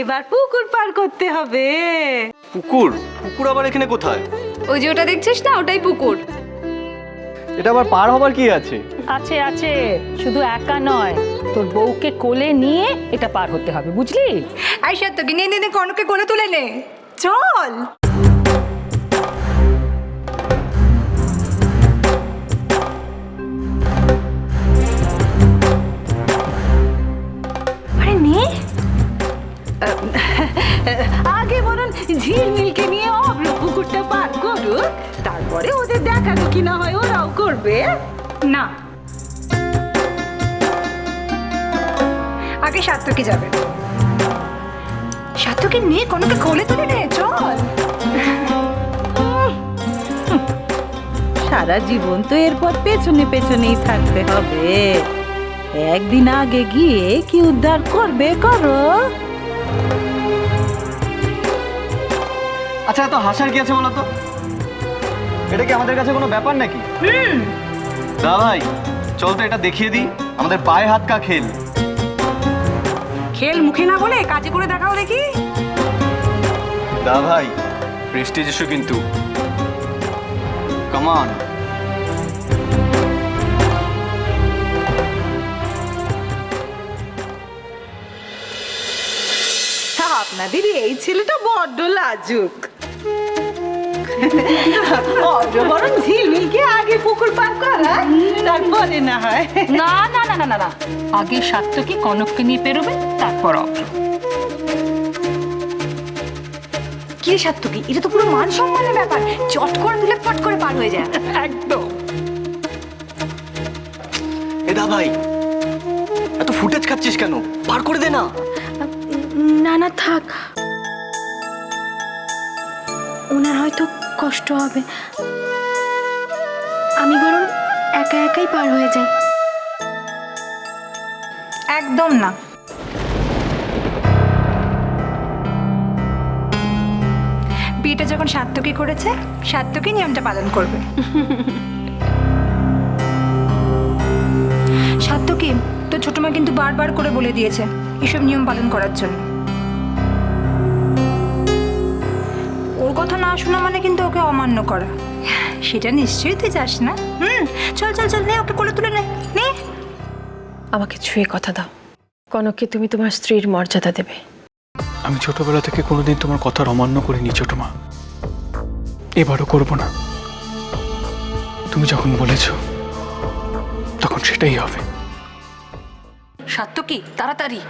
এবার পুকুর পার করতে হবে। পুকুর? পুকুর আবার এখানে কোথায়? ওই যে ওটা দেখছিস না, ওটাই পুকুর। এটা আবার পার হবার কি আছে? আছে আছে, শুধু একা নয়, তোর বউকে কোলে নিয়ে এটা পার হতে হবে, বুঝলি? আর সত্যকে নিয়ে নিয়ে কনককে কোলে তুলে নে, চল। আরে নে। আগে বরং ঝিলমিলকে নিয়ে অব্র পুকুরটা পার করুক, তারপরে ওদের দেখানো কি না হয় ওরাও করবে। না, আগে সাত্তকে যাবে। সাত্তকে নিয়ে কনককে কোলে তুলে নে, চল। সারা জীবন তো এরপর পেছনে পেছনেই থাকতে হবে, একদিন আগে গিয়ে কি উদ্ধার করবে করো। আচ্ছা, এত হাসার কি আছে বলো তো? এটা কি আমাদের কাছে কোনো ব্যাপার নাকি? দা ভাই, চল তো এটা দেখিয়ে দিই, আমাদের পায়ে হাত কা খেল। খেল মুখে না বলে কাজে করে দেখাও দেখি। দা ভাই, প্রেস্টিজ ইস্যু কিন্তু। কামান। আপনাদের এই ছেলেটা বড্ড লাজুক। অব্র বরং ঝিলমিলকে আগে পুকুর পার করা, তারপরে না হয়। না না না না না না, আগে সাত্তকী কনককে নিয়ে পেরোবে, তারপর অভ্র। কি রে সাত্তকী, এটা তো পুরো মান সম্মানের ব্যাপার, চট করে দিলে পট করে পার হয়ে যায়। একদম। এ দা ভাই, এত ফুটেজ খাচ্ছিস কেন? পার করে দে না। না না থাক, ওনার হয়তো কষ্ট হবে, আমি বরং একা একাই পার হয়ে যাই। একদম না, বিয়েটা যখন সাত্তকী করেছে, সাত্তকী নিয়মটা পালন করবে। সাত্তকী, তো ছোট মা কিন্তু বারবার করে বলে দিয়েছে এসব নিয়ম পালন করার জন্য। ওর কথা না শোনা মানে কিন্তু ওকে অমান্য করা, সেটা নিশ্চয়ই তুই চাস না। চল চল চল, নে ওকে কোলে তুলে নে। নে, আমাকে ছুঁয়ে কথা দাও, কনককে তুমি তোমার স্ত্রীর মর্যাদা দেবে। আমি ছোটবেলা থেকে কোনোদিন তোমার কথার অমান্য করিনি ছোট মা, এবারও করব না। তুমি যখন বলেছো তখন সেটাই হবে। সাত্তকী, তাড়াতাড়ি।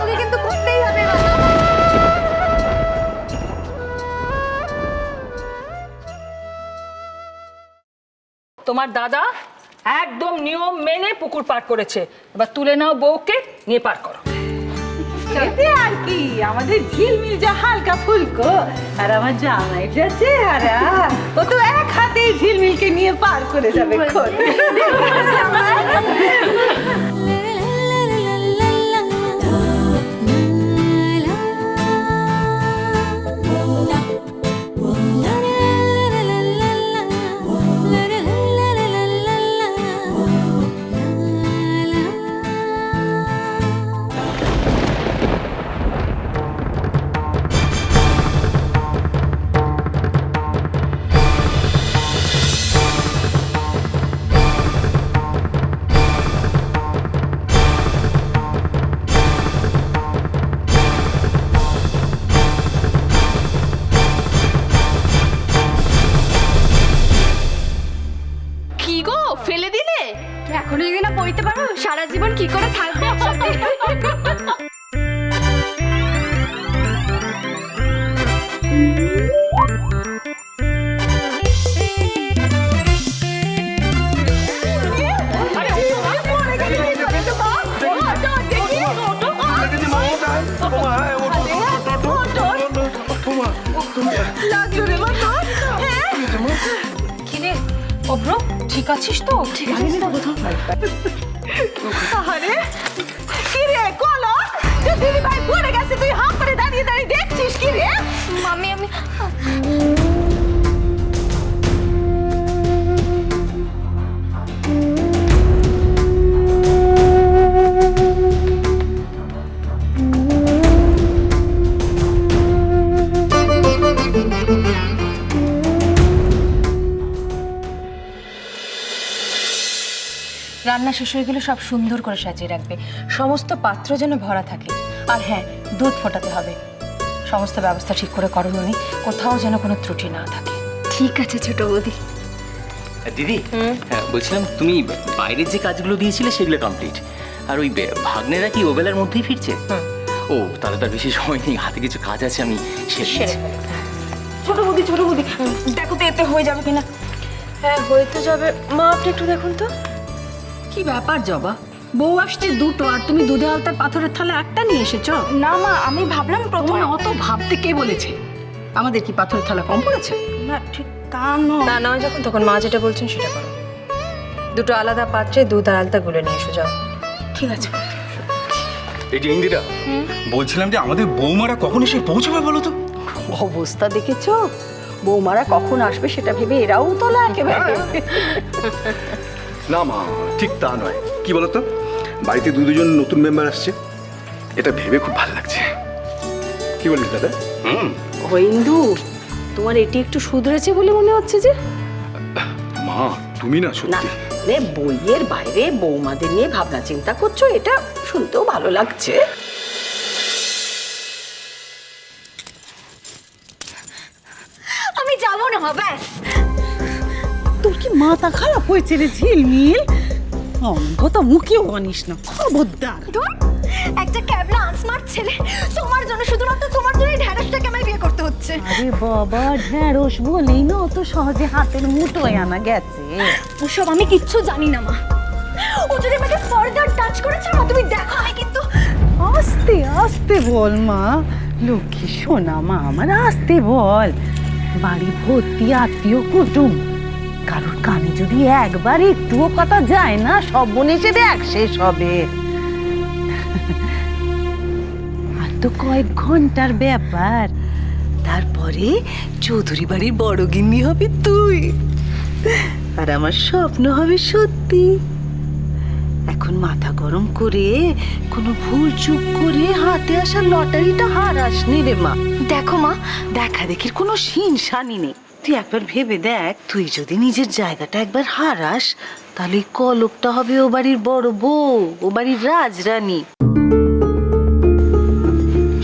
ওকে কিন্তু করতেই হবে। তোমার দাদা একদম নিয়ম মেনে পুকুর পার করেছে, এবার তুলে নাও বউকে, নিয়ে পার করো। এতে আর কি, আমাদের ঝিলমিল যা হালকা ফুলকো, আর আমার জামাই যা চেহারা, ও তো এক হাতেই ঝিলমিলকে নিয়ে পার করে যাবে। এখনো যদি না পড়তে পারো, সারা জীবন কি করে থাকবে একসাথে? অভ্র ঠিক আছিস তো? ঠিক আছিস তো? আরে কি রে কলক, তুই দিদি ভাই পড়ে গেছে, তুই হাঁ করে দাঁড়িয়ে দাঁড়িয়ে দেখছিস কি রে? মামি আমি রান্না শেষ হয়ে গেলে সব সুন্দর করে সাজিয়ে রাখবে, সমস্ত পাত্র যেন ভরা থাকে। আর হ্যাঁ, দুধ ফোটাতে হবে। সমস্ত ব্যবস্থা ঠিক করে করো নি, কোথাও যেন কোনো ত্রুটি না থাকে। ঠিক আছে ছোট বৌদি। দিদি, হ্যাঁ বলছিলাম তুমি বাইরের যে কাজগুলো দিয়েছিলে সেগুলো কমপ্লিট, আর ওই ভাগ্নেরা কি ওবেলার মধ্যেই ফিরছে? ও তাহলে তার বেশি সময় নেই, হাতে কিছু কাজ আছে, আমি সেরে ছোট বৌদি দেখো তো এতে হয়ে যাবে কিনা। হ্যাঁ হয়ে তো যাবে মা, আপনি একটু দেখুন তো। কি ব্যাপার জবা, বউ আসছে দুটো আর তুমি দুধে আলতার পাথরের থালা একটা নিয়ে এসেছো? না মা, আমি ভাবলাম প্রথমে তোমার অত ভাবতে কে বলেছে? আমাদের কি পাথরের থালা কম পড়েছে? না ঠিক তা নয়। না নয় যখন, তখন মা যেটা বলছেন সেটা করো। দুটো আলাদা পাত্রে দুধ আর আলতা গুলে নিয়ে এসো, যাও। ঠিক আছে। এই যে ইন্দিরা, বলছিলাম যে আমাদের বৌমারা কখন এসে পৌঁছবে বলো তো? অবস্থা দেখেছো, বৌমারা কখন আসবে সেটা ভেবে এরাও তোলা একেবারে। না মা, ঠিক তা নয়। কি বলতো, বাড়িতে দুজন নতুন মেম্বার আসছে, এটা ভেবে খুব ভালো লাগছে। কি বলিস দাদা? হিন্দু, তোমার এটি একটু শুধরেছে বলে মনে হচ্ছে যে? মা তুমি না না সত্যি। রে, বইয়ের বাইরে বৌমাদের নিয়ে ভাবনা চিন্তা করছো, এটা শুনতেও ভালো লাগছে। আমি যাবো না মা, ব্যাস। তোর কি মাথা খারাপ হয়েছে রে ঝিলমিল? কথা মুখেও আনিস না, খবরদার। ধুর, একটা ক্যাবলা আনস্মার্ট ছেলে, তোমার জন্য, শুধুমাত্র তোমার জন্য ঢ্যাঁড়সটাকে আমায় বিয়ে করতে হচ্ছে। আরে বাবা, ঢ্যাঁড়স বলেই না অত সহজে হাতের মুঠোয় আনা গেছে। ওসব আমি কিচ্ছু জানি না মা। ও যদি আমাকে ফার্দার টাচ করেছে মা, তুমি দেখো আমি কিন্তু। আস্তে আস্তে বল মা, লক্ষ্মী সোনা মা আমার, আস্তে বল। বাড়ি ভর্তি আত্মীয় কুটুম, কারোর কানে যদি একবার একটুও কথা যায় না, সব মনে এসে দেখ শেষ হবে। আর তো কয়েক ঘন্টার ব্যাপার, তারপরে চৌধুরী বাড়ির বড় গিন্নি হবে তুই, আর আমার স্বপ্ন হবে সত্যি। এখন মাথা গরম করে কোনো ভুল চুপ করে হাতে আসা লটারিটা হারাসনি রে মা। দেখো মা, দেখা দেখির কোনো শিন শানি নেই। তুই একবার ভেবে দেখ, তুই যদি নিজের জায়গাটা একবার হারাস, তাহলে এই কলকটা হবে ও বাড়ির বড় বউ, ও বাড়ির রাজরানী।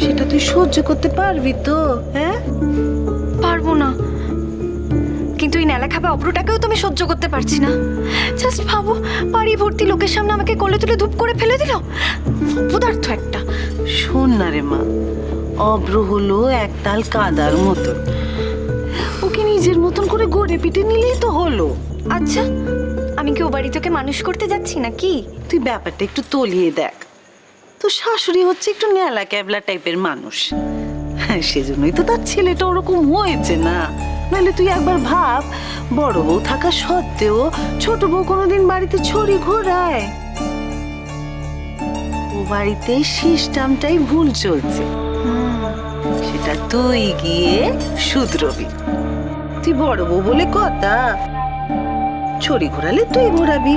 সেটা তুই সহ্য করতে পারবি তো? হ্যাঁ, পারবো না। কিন্তু এই নেলা খাবে অব্রটাকেও তো আমি সহ্য করতে পারছি না। জাস্ট ভাবো, বাড়ি ভর্তি লোকের সামনে আমাকে কোলে তুলে ধূপ করে ফেলে দিল। অপদার্থ একটা। শোন না রে মা, অব্র হলো একতাল কাদার মতো, ওকে নিজের মতন করে গড়ে পিটে নিলেই তো হলো। আচ্ছা, আমি কি ও বাড়ি তোকে মানুষ করতে যাচ্ছি নাকি? তুই ব্যাপারটা একটু তলিয়ে দেখ। তো শাশুড়ি হচ্ছে একটু ন্যালা ক্যাবলা টাইপের মানুষ, হ্যাঁ, সেজন্যই তো তার ছেলেটা ওরকম হয়েছে না। নাহলে তুই একবার ভাব, বড় বউ থাকা সত্ত্বেও ছোট বউ কোনোদিন বাড়িতে ছড়ি ঘোরায়? ও বাড়িতে সিস্টেমটাই ভুল চলছে, সেটা তুই গিয়ে শুধরবি। তুই বড় বউ বলে কথা, ছড়ি ঘোরালে তুই ঘোরাবি।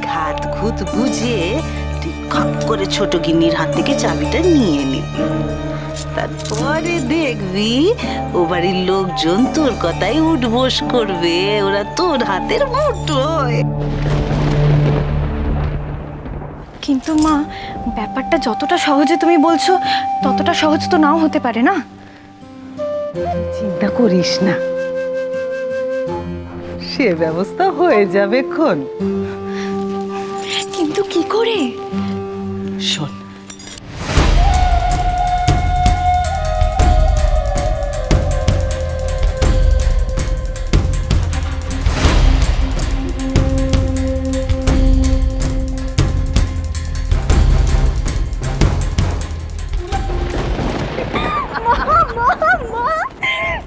ঘাত ঘুত বুঝে তুই খপ করে ছোট গিন্নির হাত থেকে চাবিটা নিয়ে নিবি। তারপরে দেখবি ও বাড়ির লোকজন তোর কথাই উঠবোস করবে, ওরা তোর হাতের মুঠোয়। কিন্তু মা, ব্যাপারটা যতটা সহজে তুমি বলছো ততটা সহজ তো নাও হতে পারে না। চিন্তা করিস না, সে ব্যবস্থা হয়ে যাবে খন। কিন্তু কি করে? শোন,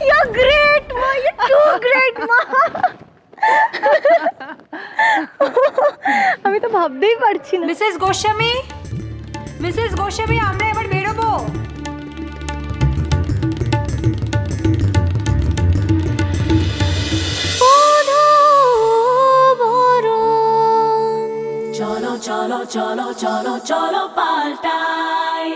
You're great, Ma. You're too great, Ma. ভাবতেই পারছি না। মিসেস গোস্বামী, মিসেস গোস্বামী, আমরা এবার বেরোবো। চলো চলো চলো চলো চলো পাল্টাই